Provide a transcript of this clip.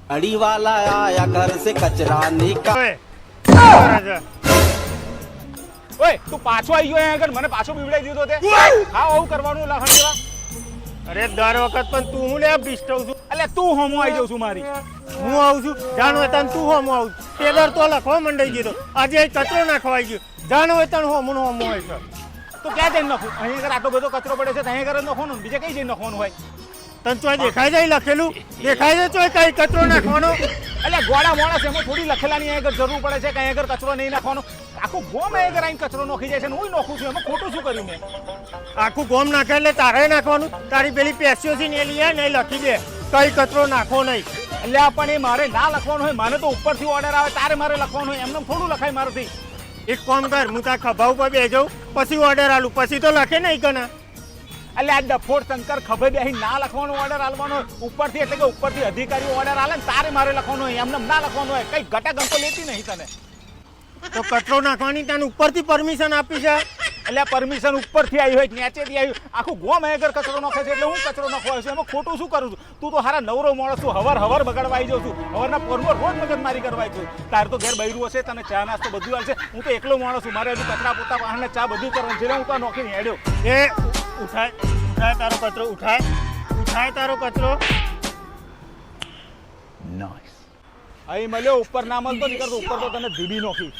अड़ी वाला आया घर से कचरा निकाल। ઓય તું પાછો આવી ગયો અહીંયા આગળ મને પાછો બીવડાઈ દીધો તે હા આવું કરવાનું લખણ જેવા અરે દર વખત પણ તું હું લે ડિસ્ટર્બ છું એટલે તું હોમો આવી જાઉં છું મારી હું આવું છું જાણ હોય તને તું હોમો આવું ટેલર તો લખવા મંડાઈ દીધો આજે કચરો નાખવા આવી ગયો જાણ હોય તને હોમો હોય છે તો ક્યાં જઈને નાખું અહીંયા આગળ આટલો બધો કચરો પડે છે તો અહીંયા આગળ નાખવાનું બીજે કઈ જઈને નાખવાનું હોય તને ચોય દેખાય જાય લખેલું દેખાય છે ચોય કઈ કચરો નાખવાનો એટલે ગોળા મોળા છે એમાં થોડી લખેલાની અહીંયા આગળ જરૂર પડે છે કે અહીંયા આગળ કચરો નહીં નાખવાનો આખું ગોમ અહીંયા આગળ આવીને કચરો નાખી જાય છે ને હું નાખું છું એમાં ખોટું શું કર્યું મેં આખું ગોમ નાખે એટલે તારે નાખવાનું તારી પેલી પેશીઓ છે ને એ લઈ ને લખી દે કઈ કચરો નાખવો નહીં એટલે પણ એ મારે ના લખવાનું હોય મને તો ઉપરથી ઓર્ડર આવે તારે મારે લખવાનું હોય એમને થોડું લખાય મારાથી એક કામ કર હું તારા ખભા ઉપર બે જાઉં પછી ઓર્ડર આલું પછી તો લખે નહીં કના એટલે આ ડફોડ શંકર ખભે બેહી ના લખવાનો ઓર્ડર આલવાનો ઉપરથી એટલે કે ઉપરથી અધિકારીઓ ઓર્ડર આલે ને તારે મારે લખવાનું હોય એમને ના લખવાનું હોય કઈ ઘટાગમ તો લેતી નહીં તને તો કચરો નાખવાની તને ઉપરથી પરમિશન આપી છે એટલે પરમિશન ઉપરથી આવી હોય નીચેથી આવી આખું ગોમ આગળ કચરો નાખે છે એટલે હું કચરો નાખવા છું એમાં ખોટું શું કરું છું તું તો હારા નવરો માણસ છું હવાર બગાડવા આવી જાઉં છું હવારના પોરમાં રોજ મગજમારી કરવા છું તારે તો ઘેર બૈરું હશે તને ચા નાસ્તો બધું આવશે હું તો એકલો માણસ છું મારે હજુ કચરા પોતા વાહનને ચા બધું કરવાનું છે હું તો નોખીને હેડ્યો એ ઉઠાય તારો કચરો ઉઠાય તારો કચરો અહીં મળ્યો ઉપર ના મળતો નીકળતો ઉપર તો તને ધીબી નોખી